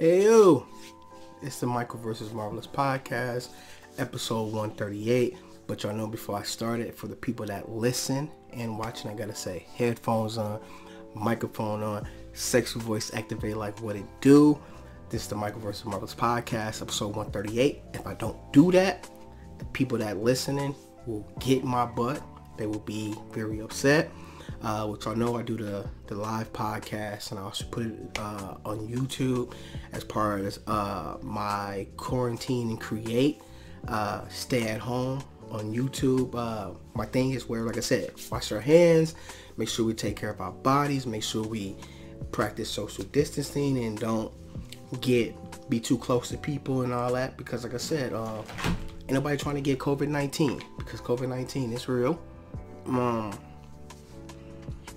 Hey yo, it's the Michael vs. Marvelous podcast, episode 138. But y'all know before I started, for the people that listen and watching, I gotta say headphones on, microphone on, sexy voice activate like what it do. This is the Michael vs. Marvelous podcast, episode 138. If I don't do that, the people that listening will get my butt. They will be very upset. Which I know I do the live podcast, and I also put it on YouTube as part of my quarantine and create stay at home on YouTube. My thing is where, like I said, wash our hands, make sure we take care of our bodies, make sure we practice social distancing and don't be too close to people and all that, because like I said, ain't nobody trying to get COVID-19, because COVID-19 is real.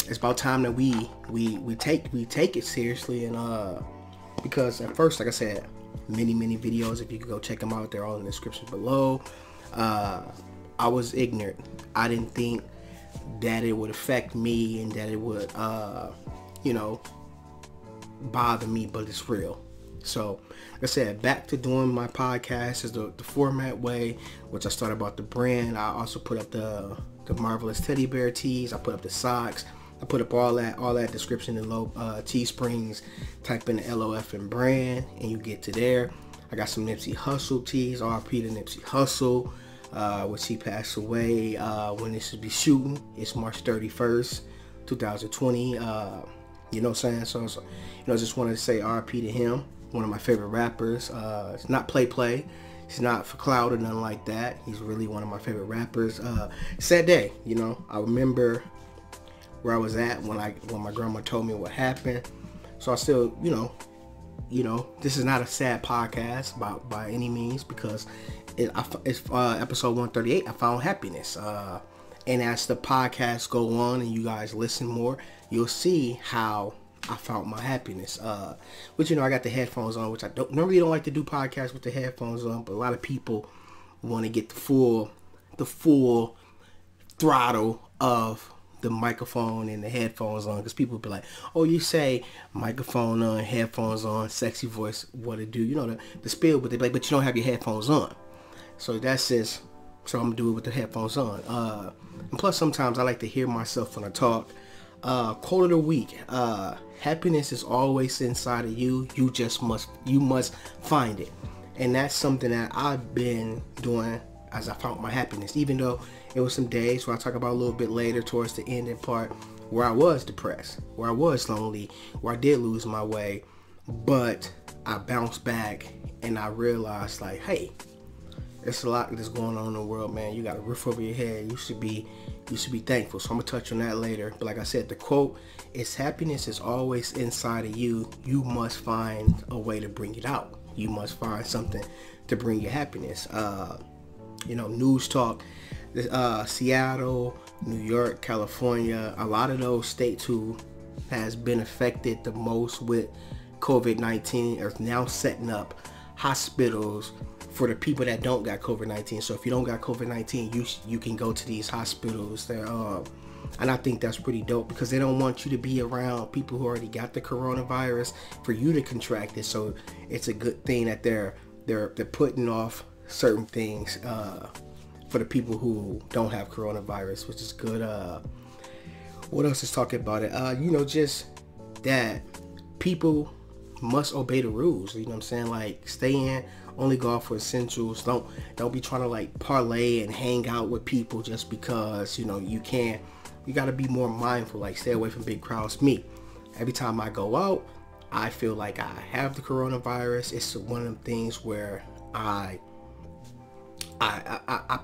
It's about time that we take it seriously, and because at first, like I said, many videos, if you could go check them out, they're all in the description below. I was ignorant. I didn't think that it would affect me and that it would bother me, but it's real. So like I said, back to doing my podcast is the format way, which I started about the brand. I also put up the Marvelous teddy bear tees. I put up the socks. I put up all that description in Teesprings. Type in the LOF and brand, and you get to there. I got some Nipsey Hussle tees. RP to Nipsey Hussle, which he passed away when this should be shooting. It's March 31st, 2020. You know what I'm saying? So just wanted to say RP to him. One of my favorite rappers. It's not play. He's not for clout or nothing like that. He's really one of my favorite rappers. Sad day, I remember where I was at when my grandma told me what happened. So I still, this is not a sad podcast by any means, because it's episode 138. I found happiness. And as the podcasts go on and you guys listen more, you'll see how I found my happiness. Which, I got the headphones on, which I normally don't like to do podcasts with the headphones on, but a lot of people want to get the full throttle of the microphone and the headphones on, because people be like, oh, you say microphone on, headphones on, sexy voice, what it do, the spiel, but they be like, but you don't have your headphones on. So that's just, so I'm gonna do it with the headphones on. And plus sometimes I like to hear myself when I talk. Quote of the week, happiness is always inside of you. You must find it. And that's something that I've been doing as I found my happiness, even though it was some days where I talk about a little bit later towards the ending part where I was depressed, where I was lonely, where I did lose my way, but I bounced back and I realized, like, hey, there's a lot that's going on in the world, man. You got a roof over your head. You should be thankful. So I'm gonna touch on that later. But like I said, the quote is, happiness is always inside of you. You must find a way to bring it out. You must find something to bring your happiness. News talk, Seattle, New York, California, a lot of those states who has been affected the most with COVID-19 are now setting up hospitals for the people that don't got COVID-19. So if you don't got COVID-19, you can go to these hospitals there, and I think that's pretty dope, because they don't want you to be around people who already got the coronavirus for you to contract it. So it's a good thing that they're putting off certain things for the people who don't have coronavirus, which is good. What else is talking about it? Just that people must obey the rules. You know what I'm saying? Like, stay in, only go out for essentials. Don't be trying to like parlay and hang out with people just because you can. You got to be more mindful. Like, stay away from big crowds. Me, every time I go out, I feel like I have the coronavirus. It's one of them things where I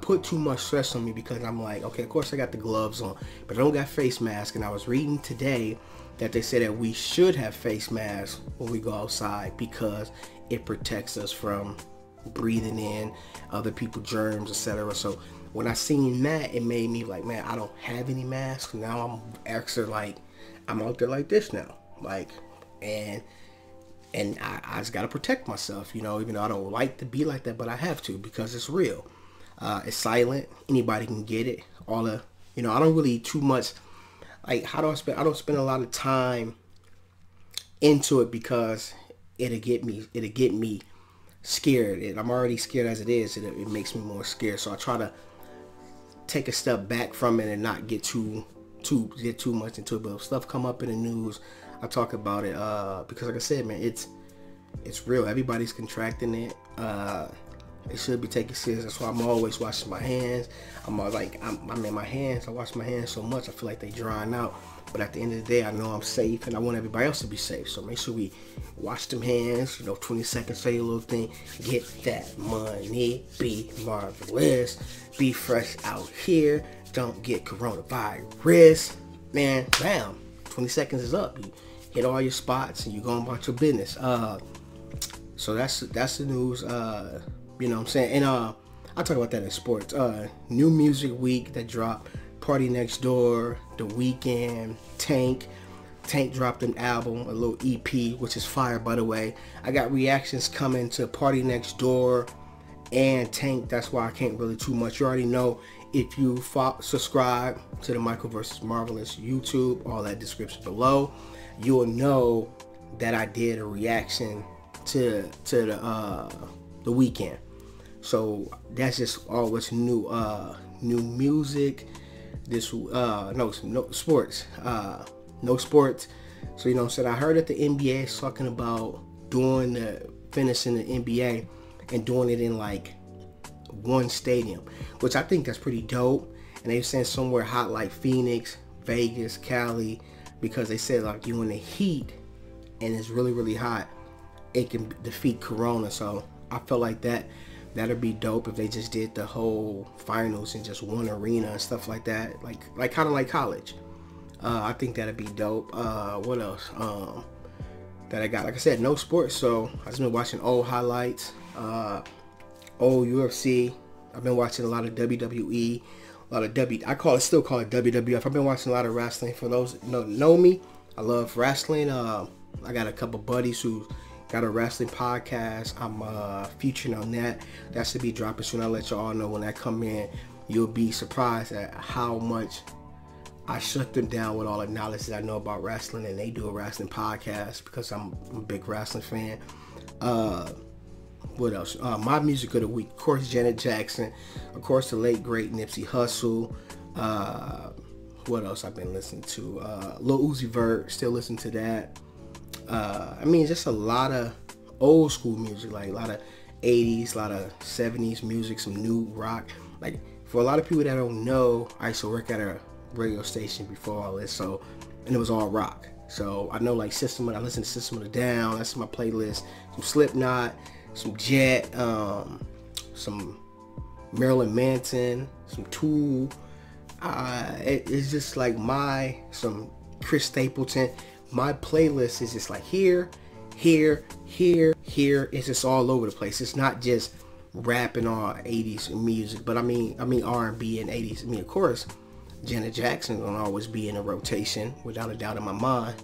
put too much stress on me, because I'm like, okay, of course I got the gloves on, but I don't got face mask. And I was reading today that they say that we should have face masks when we go outside, because it protects us from breathing in other people's germs, etc. So when I seen that, it made me like, man, I don't have any masks. Now I'm actually like, I'm out there like this now, like, and I just gotta protect myself, even though I don't like to be like that, but I have to, because it's real. It's silent. Anybody can get it. I don't really too much, like, I don't spend a lot of time into it, because it'll get me scared, and I'm already scared as it is. It makes me more scared, so I try to take a step back from it and not get too much into it. But if stuff come up in the news, I talk about it because, like I said, man, it's real. Everybody's contracting it. It should be taken serious. That's why I'm always washing my hands. I'm in my hands. I wash my hands so much I feel like they drying out. But at the end of the day, I know I'm safe, and I want everybody else to be safe. So make sure we wash them hands. 20 seconds, say a little thing. Get that money. Be marvelous. Be fresh out here. Don't get coronavirus. Man, bam. 20 seconds is up. You hit all your spots, and you go about your business. So that's the news. You know what I'm saying? And I'll talk about that in sports. New Music Week that dropped. Party Next Door, The Weeknd, Tank dropped an album, a little EP, which is fire, by the way. I got reactions coming to Party Next Door and Tank. That's why I can't really too much. You already know, if you subscribe to the Michael vs. Marvelous YouTube, all that description below, you will know that I did a reaction to the Weeknd. So that's just all what's new. New music. This no sports. No sports. So you know what I'm saying, I heard that the NBA is talking about finishing the NBA and doing it in like one stadium, which I think that's pretty dope. And they saying somewhere hot like Phoenix, Vegas, Cali, because they said like you in the heat and it's really, really hot, it can defeat Corona. So I felt like that'd be dope if they just did the whole finals in just one arena and stuff like that, like kind of like college. I think that'd be dope. What else that I got? Like I said, no sports, so I've just been watching old highlights, old UFC. I've been watching a lot of WWE, a lot of still call it WWF. I've been watching a lot of wrestling. For those who know me, I love wrestling. I got a couple buddies who got a wrestling podcast. I'm featuring on that. That should be dropping soon. I'll let y'all know when that come in. You'll be surprised at how much I shut them down with all the knowledge that I know about wrestling, and they do a wrestling podcast because I'm a big wrestling fan. What else? My music of the week, of course, Janet Jackson. Of course, the late great Nipsey Hussle. What else I've been listening to? Lil Uzi Vert, still listen to that. I mean, just a lot of old school music, like a lot of 80s, a lot of 70s music, some new rock. Like, for a lot of people that don't know, I used to work at a radio station before all this, and it was all rock. So I know, like, I listen to System of a Down. That's my playlist. Some Slipknot, some Jet, some Marilyn Manson, some Tool. It's just like some Chris Stapleton. My playlist is just like here. It's just all over the place. It's not just rap and all 80s music, but I mean R&B and 80s. I mean, of course, Janet Jackson gonna always be in a rotation, without a doubt in my mind.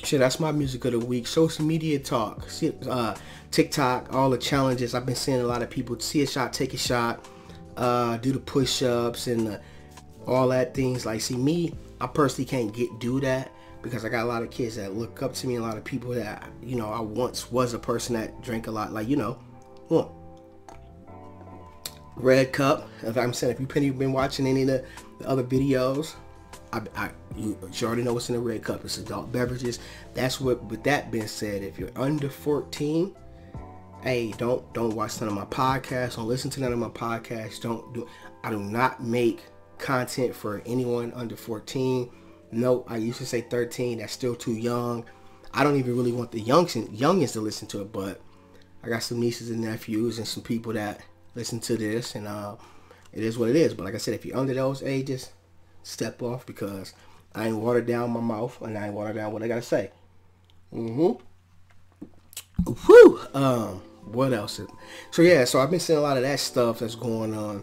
Shit, that's my music of the week. Social media talk, TikTok, all the challenges. I've been seeing a lot of people see a shot, take a shot, do the push-ups and all that things. Like, see, me, I personally can't do that because I got a lot of kids that look up to me, a lot of people that, I once was a person that drank a lot. Like, Red Cup. If you've been watching any of the other videos, you already know what's in the Red Cup. It's adult beverages. That's what. With that being said, if you're under 14, hey, don't watch none of my podcasts. Don't listen to none of my podcasts. I do not make content for anyone under 14. No, I used to say 13. That's still too young. I don't even really want the youngins to listen to it, but I got some nieces and nephews and some people that listen to this, and it is what it is. But like I said, if you're under those ages, step off, because I ain't watered down my mouth and I ain't watered down what I gotta say. Whew. What else? So I've been seeing a lot of that stuff that's going on.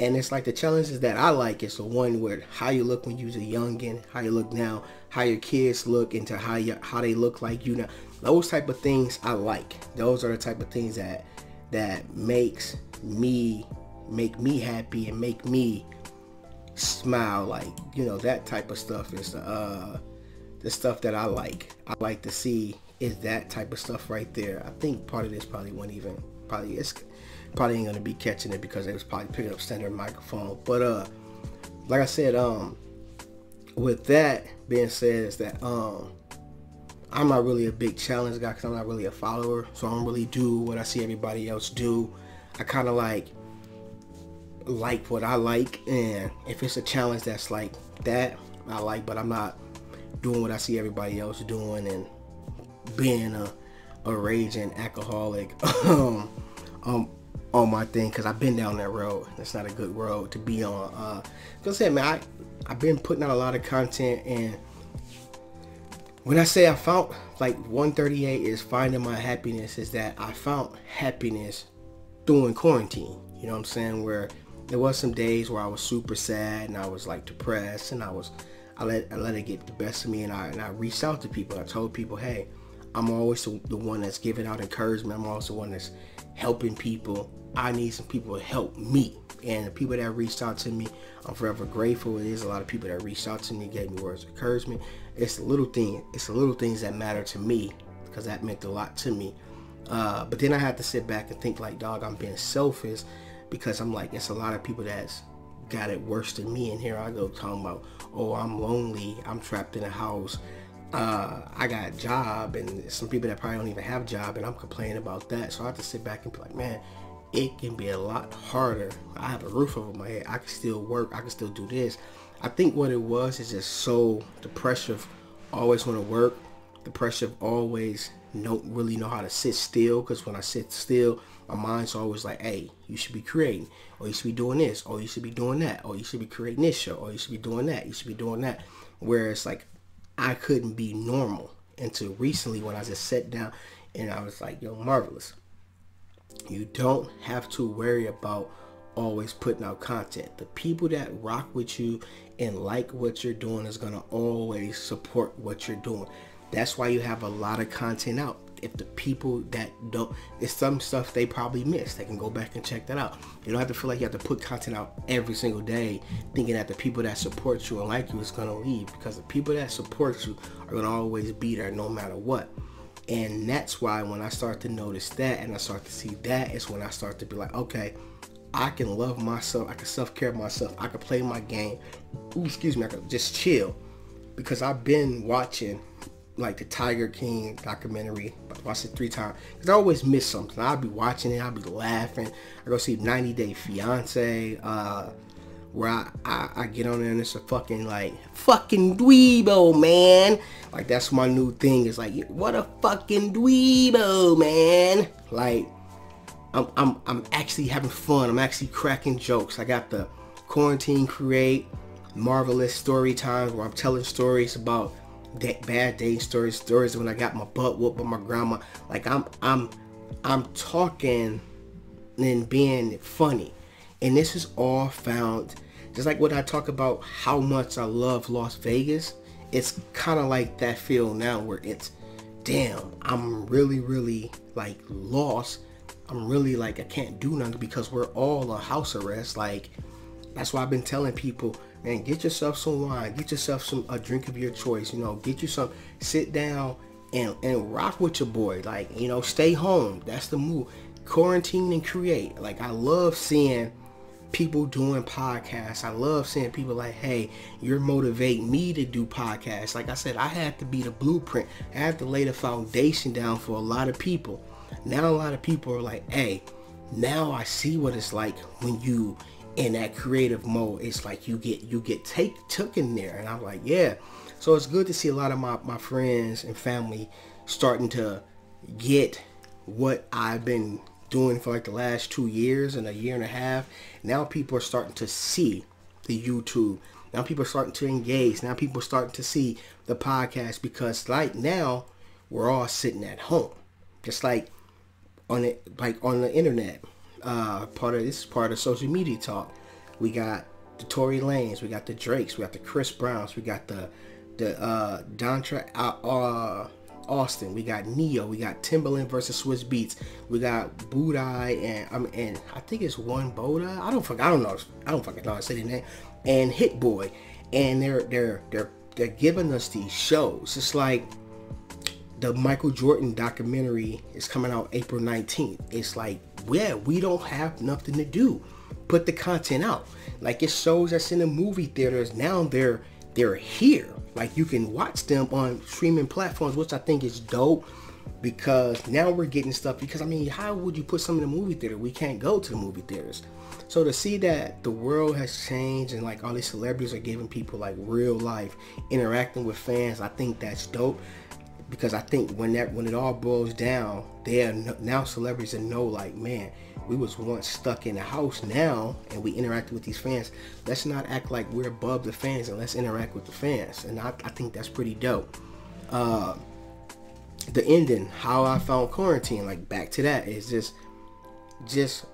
And it's like the challenges that I like is the one where how you look when you was a youngin, how you look now, how your kids look, into how they look like you now. Those type of things I like. Those are the type of things that make me happy and make me smile. Like, that type of stuff is the stuff that I like. I like to see is that type of stuff right there. I think part of this probably probably ain't gonna be catching it because it was probably picking up standard microphone. But like I said, with that being said, is that I'm not really a big challenge guy because I'm not really a follower, so I don't really do what I see everybody else do. I kind of like what I like, and if it's a challenge that's like that, I like, but I'm not doing what I see everybody else doing and being a raging alcoholic on my thing, because I've been down that road. That's not a good road to be on. Because I said, man, I've been putting out a lot of content, and when I say I found, like, 138 is finding my happiness, is that I found happiness during quarantine. You know what I'm saying? Where there was some days where I was super sad and I was like depressed, and I let it get the best of me, and I reached out to people. I told people, hey, I'm always the one that's giving out encouragement. I'm always the one that's helping people. I need some people to help me. And the people that reached out to me, I'm forever grateful. It is a lot of people that reached out to me, gave me words of encouragement. It's the little things that matter to me, because that meant a lot to me. But then I had to sit back and think, like, dog, I'm being selfish, because I'm like, it's a lot of people that's got it worse than me, and here I go talking about, oh, I'm lonely, I'm trapped in a house, I got a job, and some people that probably don't even have a job, and I'm complaining about that. So I have to sit back and be like, man, it can be a lot harder. I have a roof over my head, I can still work, I can still do this. I think what it was is just the pressure of always want to work, the pressure of always don't really know how to sit still, because when I sit still, my mind's always like, hey, you should be creating, or you should be doing this, or you should be doing that, or you should be creating this show, or you should be doing that, you should be doing that. Whereas, like, I couldn't be normal until recently, when I just sat down and I was like, yo, Marvelous, you don't have to worry about always putting out content. The people that rock with you and like what you're doing is gonna always support what you're doing. That's why you have a lot of content out. If the people that don't, it's some stuff they probably missed, they can go back and check that out. You don't have to feel like you have to put content out every single day thinking that the people that support you and like you is gonna leave, because the people that support you are gonna always be there no matter what. And that's why when I start to notice that and I start to see that, is when I start to be like, okay, I can love myself, I can self-care myself, I can play my game, I can just chill. Because I've been watching like the Tiger King documentary. I watched it 3 times because I always miss something. I'll be watching it, I'll be laughing. I go see 90 Day Fiance, where I get on there and it's a fucking dweebo, man. Like, that's my new thing. It's like, what a fucking dweebo, man. Like, I'm actually having fun. I'm actually cracking jokes. I got the Quarantine Create Marvelous Story Times, where I'm telling stories about bad day stories when I got my butt whooped by my grandma. Like, I'm talking and being funny, and this is all found just like when I talk about how much I love Las Vegas. It's kind of like that feel now, where it's, damn, I'm really like lost. I'm really like, I can't do nothing because we're all on house arrest. Like, that's why I've been telling people, man, get yourself some wine, get yourself a drink of your choice, get you some, sit down and rock with your boy. Like, stay home. That's the move. Quarantine and create. Like, I love seeing people doing podcasts. I love seeing people like, hey, you're motivating me to do podcasts. Like I said, I had to be the blueprint. I had to lay the foundation down for a lot of people. Now a lot of people are like, hey, now I see what it's like when you in that creative mode. It's like you get took in there. And I'm like, yeah. So it's good to see a lot of my friends and family starting to get what I've been doing for like the last 2 years and a year and a half. Now people are starting to see the YouTube. Now people are starting to engage. Now people are starting to see the podcast, because like now we're all sitting at home, just like on the internet. This is part of social media talk. We got the Tory Lanez, we got the Drakes, we got the Chris Browns, we got the Dontra Austin, we got Neo, we got Timbaland versus Swiss Beats, we got Budai and I think it's One Boda. I don't fucking know how to say the name, and Hit Boy, and they're giving us these shows. It's like, the Michael Jordan documentary is coming out April 19th. It's like, yeah, we don't have nothing to do. Put the content out. Like, it shows that's in the movie theaters. Now they're here. Like, you can watch them on streaming platforms, which I think is dope, because now we're getting stuff. Because, I mean, how would you put something in the movie theater? We can't go to the movie theaters. So to see that the world has changed and like all these celebrities are giving people like real life interacting with fans, I think that's dope. Because I think when it all boils down, they are now celebrities that know, like, man, we was once stuck in the house now and we interacted with these fans. Let's not act like we're above the fans, and let's interact with the fans. And I think that's pretty dope. The ending, how I found quarantine, like, back to that, is just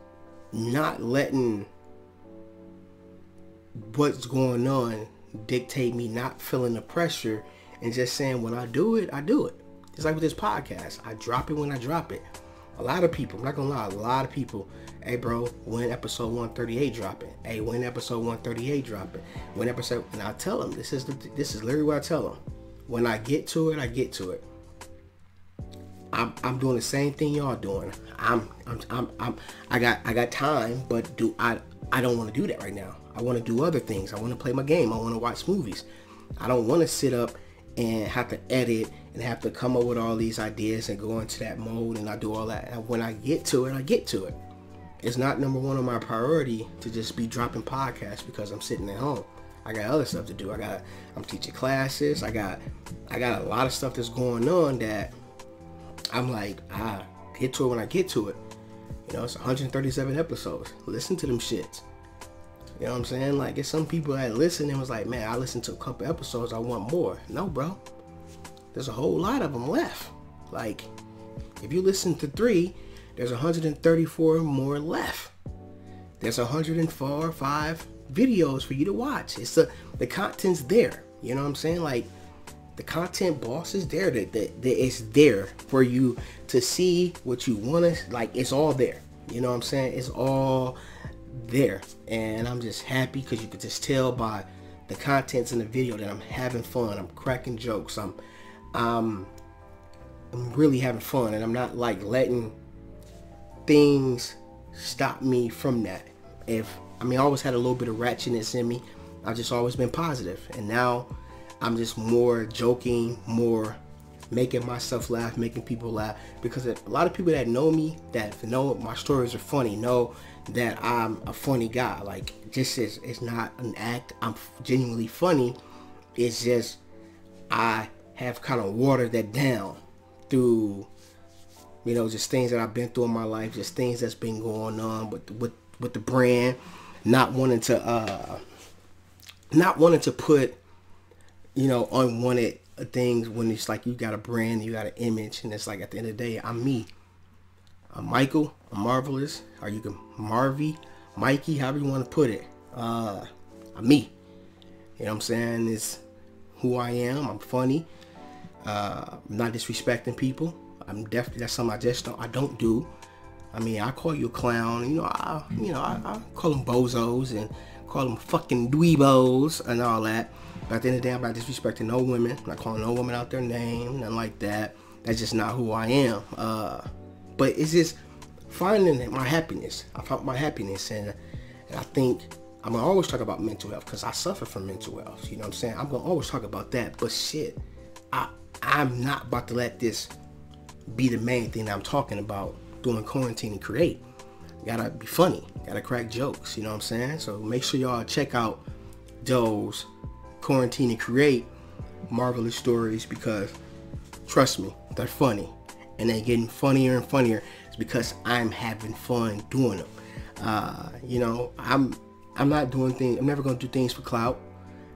not letting what's going on dictate me not feeling the pressure, and just saying, when I do it, I do it. It's like with this podcast. I drop it when I drop it. A lot of people, I'm not gonna lie, a lot of people, hey bro, when episode 138 dropping? Hey, when episode 138 dropping? When episode, and I tell them, this is literally what I tell them. When I get to it, I get to it. I'm doing the same thing y'all doing. I got time, but I don't want to do that right now. I want to do other things. I want to play my game. I want to watch movies. I don't want to sit up and have to edit and have to come up with all these ideas and go into that mode, and I do all that. And when I get to it, I get to it. It's not number one on my priority to just be dropping podcasts because I'm sitting at home. I got other stuff to do. I'm teaching classes. I got a lot of stuff that's going on that I'm like, I get to it when I get to it. You know, it's 137 episodes. Listen to them shits. You know what I'm saying? Like, it's some people that listen and was like, man, I listened to a couple episodes, I want more. No, bro. There's a whole lot of them left. Like, if you listen to 3, there's 134 more left. There's 104 or 5 videos for you to watch. It's the content's there. You know what I'm saying? Like, the content boss is there. That it's there for you to see what you want to, like, it's all there. You know what I'm saying? It's all there. And I'm just happy because you could just tell by the contents in the video that I'm having fun. I'm cracking jokes. I'm really having fun, and I'm not like letting things stop me from that. I always had a little bit of ratchetness in me. I've just always been positive, and now I'm just more joking, more making myself laugh, making people laugh, because a lot of people that know me, that know my stories are funny, know that I'm a funny guy. Like, just it's not an act. I'm genuinely funny. It's just I have kind of watered that down through, you know, just things that I've been through in my life, just things that's been going on with the brand, not wanting to put, you know, unwanted things when it's like you got a brand, you got an image, and it's like at the end of the day, I'm me. I'm Michael. I'm Marvelous. Or you can Marvy, Mikey, however you want to put it. I'm me. You know what I'm saying? It's who I am. I'm funny. I'm not disrespecting people. I'm definitely, that's something I don't do. I mean, I call you a clown. I call them bozos and call them fucking dweebos and all that. But at the end of the day, I'm not disrespecting no women. I'm not calling no woman out their name, nothing like that. That's just not who I am. But it's just finding my happiness. I found my happiness, and I think I'm gonna always talk about mental health because I suffer from mental health. You know what I'm saying? I'm gonna always talk about that. But shit, I'm not about to let this be the main thing that I'm talking about doing Quarantine and Create. Gotta be funny. Gotta crack jokes. You know what I'm saying? So make sure y'all check out those Quarantine and Create Marvelous stories, because trust me, they're funny, and they're getting funnier and funnier. It's because I'm having fun doing them. You know, I'm not doing things. I'm never gonna do things for clout.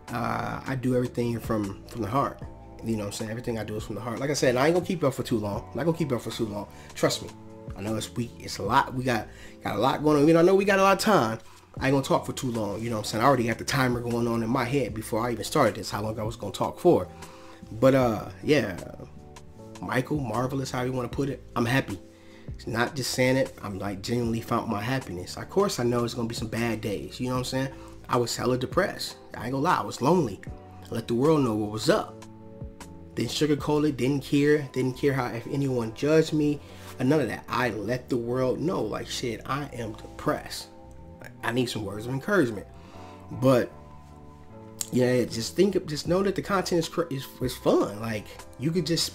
I do everything from the heart. You know what I'm saying? Everything I do is from the heart. Like I said, I ain't gonna keep you up for too long. I'm not gonna keep you up for too long. Trust me. I know it's a lot. We got a lot going on. You know, I know we got a lot of time. I ain't gonna talk for too long. You know what I'm saying? I already got the timer going on in my head before I even started this, how long I was gonna talk for. But yeah, Michael, Marvelous, how you want to put it. I'm happy. It's not just saying it. I'm like genuinely found my happiness. Of course, I know it's gonna be some bad days. You know what I'm saying? I was hella depressed. I ain't gonna lie. I was lonely. I let the world know what was up. Didn't sugarcoat it, didn't care how if anyone judged me, or none of that. I let the world know, like, shit, I am depressed. I need some words of encouragement. But yeah, just know that the content is fun. Like,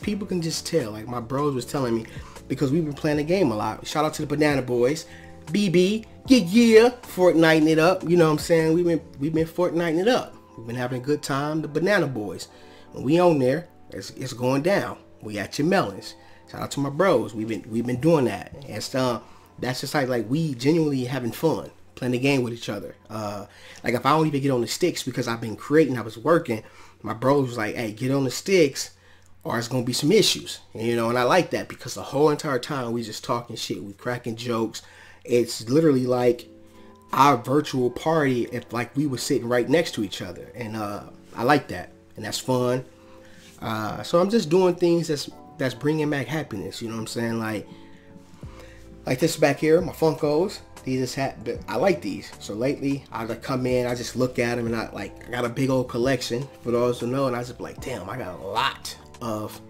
people can just tell. Like, my bros was telling me, because we've been playing the game a lot. Shout out to the Banana Boys, BB, yeah, Fortniting it up. You know what I'm saying? We've been Fortniting it up. We've been having a good time. The Banana Boys, when we on there, it's going down. We at your melons. Shout out to my bros. We've been doing that. And that's just like we genuinely having fun playing the game with each other. Like, if I don't even get on the sticks because I've been creating, I was working, my bros was like, hey, get on the sticks or it's gonna be some issues. And I like that, because the whole entire time we just talking shit, we cracking jokes. It's literally like our virtual party if like we were sitting right next to each other. And I like that, and that's fun. So I'm just doing things that's bringing back happiness. You know what I'm saying? Like this back here, my Funkos. These I like these. So lately, I come in, I just look at them, and I got a big old collection for those who know, and I just be like, damn, I got a lot of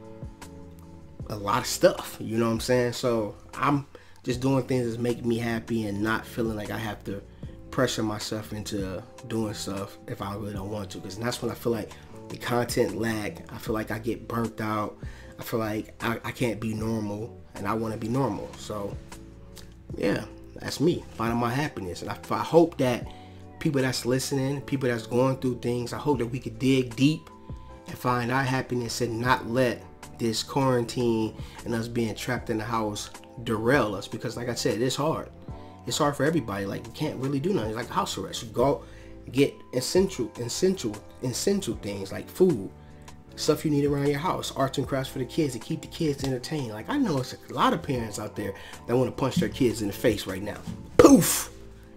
stuff. You know what I'm saying? So I'm just doing things that make me happy and not feeling like I have to pressure myself into doing stuff if I really don't want to, because that's when I feel like the content lag. I feel like I get burnt out. I feel like I can't be normal, and I want to be normal. So yeah, that's me finding my happiness. And I hope that people that's listening, people that's going through things, I hope that we could dig deep and find our happiness and not let this quarantine and us being trapped in the house derail us. Because like I said, it's hard. It's hard for everybody. Like, you can't really do nothing. It's like house arrest. You go get essential things like food, stuff you need around your house, arts and crafts for the kids to keep the kids entertained. Like, I know it's a lot of parents out there that want to punch their kids in the face right now. Poof!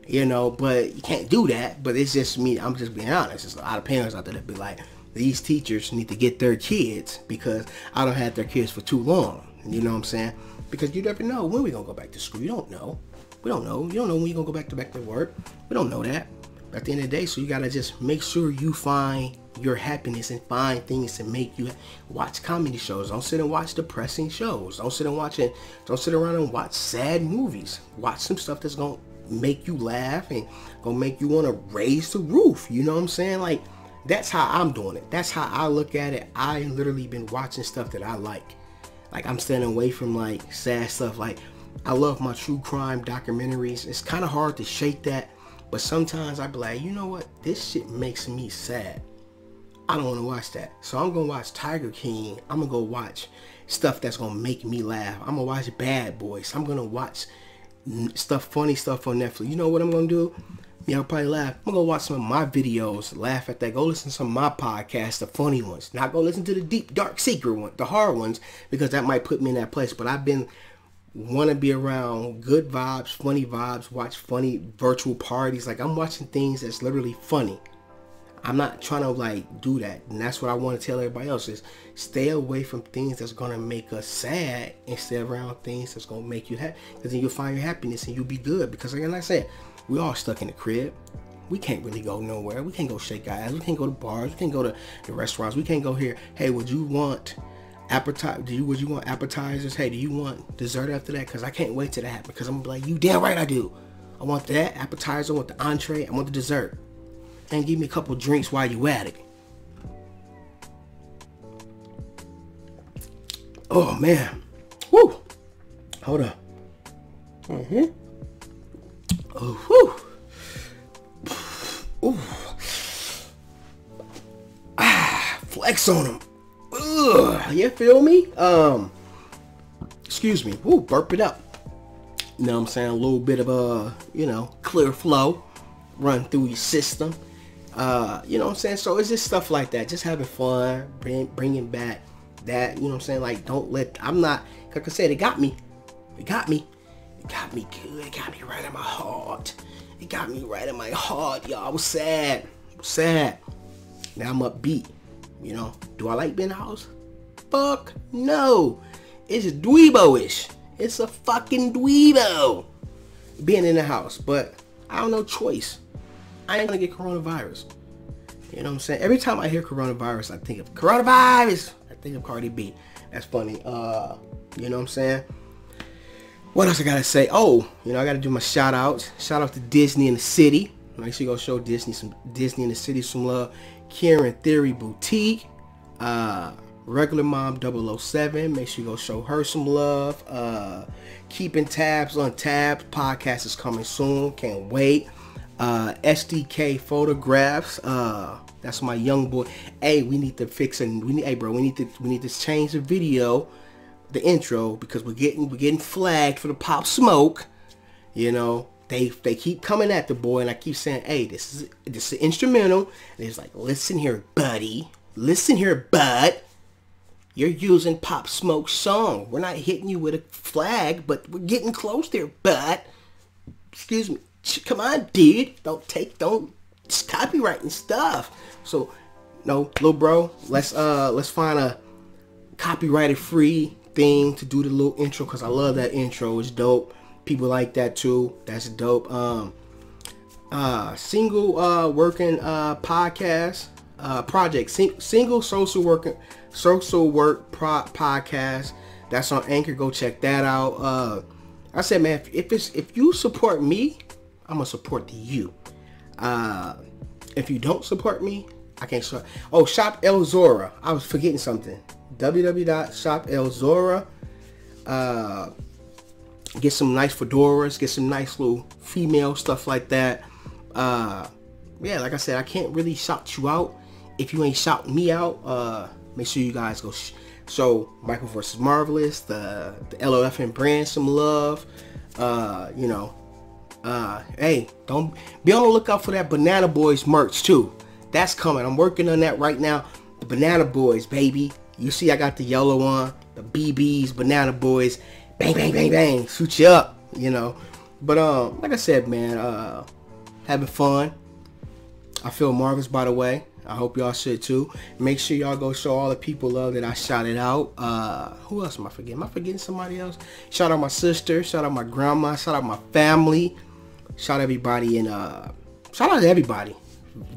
But you can't do that. But it's just me. I'm just being honest. There's a lot of parents out there that be like, these teachers need to get their kids because I don't have their kids for too long. You know what I'm saying? Because you never know when we're going to go back to school. You don't know. We don't know. You don't know when you're going to go back to work. We don't know that. But at the end of the day, so you got to just make sure you find your happiness and find things to make you watch comedy shows. Don't sit and watch depressing shows. Don't sit around and watch sad movies. Watch some stuff that's going to make you laugh and going to make you want to raise the roof. You know what I'm saying? Like, that's how I'm doing it. That's how I look at it. I literally been watching stuff that I like. Like, I'm staying away from like sad stuff. Like, I love my true crime documentaries. It's kind of hard to shake that, but sometimes I be like, you know what? This shit makes me sad. I don't want to watch that. So I'm going to watch Tiger King. I'm going to go watch stuff that's going to make me laugh. I'm going to watch Bad Boys. I'm going to watch funny stuff on Netflix. You know what I'm going to do? Yeah, I'll probably laugh. I'm going to go watch some of my videos, laugh at that. Go listen to some of my podcasts, the funny ones. Not go listen to the deep, dark, secret ones, the hard ones, because that might put me in that place. But I've been want to be around good vibes, funny vibes, watch funny virtual parties. Like, I'm watching things that's literally funny. I'm not trying to like do that. And that's what I want to tell everybody else is stay away from things that's going to make us sad instead of around things that's going to make you happy. Because then you'll find your happiness and you'll be good. Because like I said, we all stuck in the crib. We can't really go nowhere. We can't go shake our ass. We can't go to bars. We can't go to the restaurants. We can't go here. Hey, would you want would you want appetizers? Hey, do you want dessert after that? Because I can't wait till that happens. Because I'm like, you damn right I do. I want that appetizer. I want the entree. I want the dessert. And give me a couple drinks while you at it. Oh man. Woo. Hold up. Oh, whoo. Ooh. Flex on them. Ugh, you feel me? Excuse me. Ooh, burp it up. You know what I'm saying? A little bit of clear flow run through your system. You know what I'm saying? So it's just stuff like that. Just having fun, bringing back that. You know what I'm saying? Like, I'm not. Like I said, it got me. It got me good. It got me right in my heart. It got me right in my heart, y'all. I was sad. Now I'm upbeat. Do I like being in the house? Fuck no. It's dweebo-ish. It's a fucking dweebo being in the house. But I don't know choice. I ain't gonna get coronavirus. You know what I'm saying? Every time I hear coronavirus, I think of coronavirus. I Think of Cardi B. That's funny. You know what I'm saying? What else I gotta say? Oh, you know, I gotta do my shout outs. Shout out to Disney in the City. Make sure you go show Disney in the City some love. Kieran Theory Boutique. Regular Mom 007. Make sure you go show her some love. Keeping Tabs on Tabs. Podcast is coming soon. Can't wait. SDK Photographs. That's my young boy. Hey, we need to fix and we need to change the video, the intro, because we're getting flagged for the Pop Smoke. You know, they keep coming at the boy, and I keep saying, hey, this is an instrumental. And he's like, listen here, buddy. Listen here, bud. You're using Pop Smoke's song. We're not hitting you with a flag, but we're getting close there, bud. Excuse me. Come on, dude. Don't just copyrighting stuff. So, no, little bro, let's find a copyrighted free thing to do the little intro, because I love that intro. It's dope. People like that too. That's dope. Single working podcast project. Single social work podcast. That's on Anchor. Go check that out. I said, man, if you support me, I'm gonna support you. If you don't support me, I can't support. Oh, Shop El Zora. I was forgetting something. www.shopelzora. Get some nice fedoras. Get some nice little female stuff like that. Yeah, like I said, I can't really shout you out if you ain't shouting me out. Make sure you guys go show Michael vs. Marvelous, the LOFN brand some love. You know, hey, don't be on the lookout for that Banana Boys merch too. That's coming. I'm working on that right now. The Banana Boys, baby. You see, I got the yellow one, the BBs, Banana Boys. Bang, bang, bang, bang. Shoot you up, you know. But like I said, man, having fun. I feel marvelous, by the way. I hope y'all should too. Make sure y'all go show all the people love that I shouted out. Who else am I forgetting? Am I forgetting somebody else? Shout out my sister. Shout out my grandma. Shout out my family. Shout out everybody in shout out to everybody.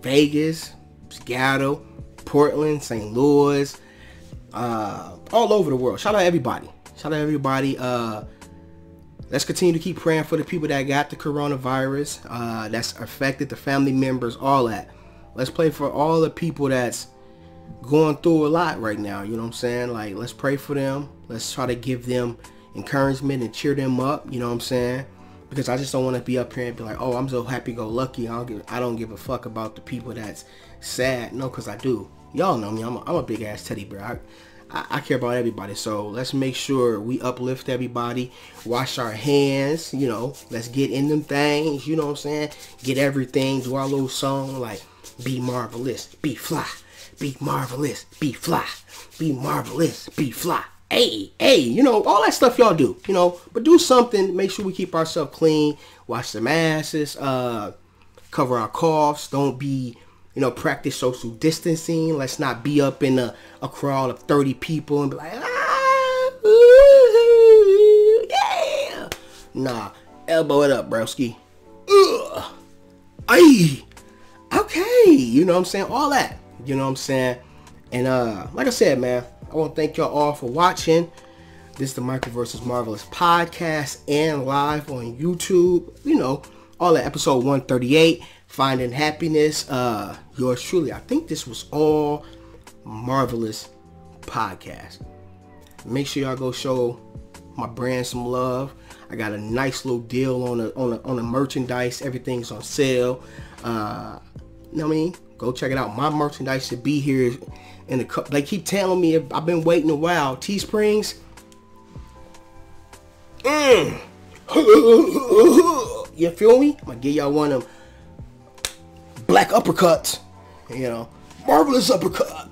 Vegas, Seattle, Portland, St. Louis, all over the world. Shout out everybody. Shout out everybody. Let's continue to keep praying for the people that got the coronavirus, that's affected, the family members, all that. Let's pray for all the people that's going through a lot right now. You know what I'm saying? Like, let's pray for them. Let's try to give them encouragement and cheer them up. You know what I'm saying? Because I just don't want to be up here and be like, oh, I'm so happy-go-lucky. I don't give a fuck about the people that's sad. No, because I do. Y'all know me. I'm a big-ass teddy bear. I care about everybody. So let's make sure we uplift everybody. Wash our hands. You know, let's get in them things. You know what I'm saying? Get everything. Do our little song like, be marvelous, be fly. Be marvelous, be fly. Be marvelous, be fly. Hey, you know, all that stuff y'all do, you know, but do something. Make sure we keep ourselves clean, wash the asses, cover our coughs. Don't be, you know, practice social distancing. Let's not be up in a crowd of 30 people and be like, yeah. Nah, elbow it up, broski. Ay. Okay, you know what I'm saying? All that, you know what I'm saying? And like I said, man, I want to thank y'all all for watching. This is the Michael vs. Marvelous podcast and live on YouTube. You know, all that, episode 138, Finding Happiness. Yours truly. I think this was all Marvelous podcast. Make sure y'all go show my brand some love. I got a nice little deal on the merchandise. Everything's on sale. You know what I mean? Go check it out. My merchandise should be here in the cup. They keep telling me I've been waiting a while. Teesprings. You feel me? I'm gonna give y'all one of them black uppercuts. You know, marvelous uppercut.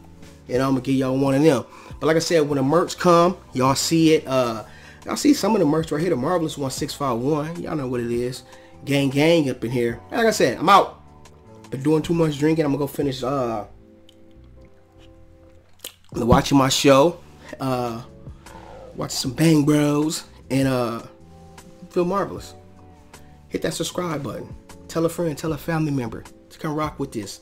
You know, I'm gonna give y'all one of them. But like I said, when the merch come, y'all see it. Y'all see some of the merch right here. The Marvelous 1651. Y'all know what it is. Gang up in here. Like I said, I'm out. Been doing too much drinking. I'm gonna go finish watching my show, watching some Bang Bros, and feel marvelous. Hit that subscribe button. Tell a friend, tell a family member to come rock with this.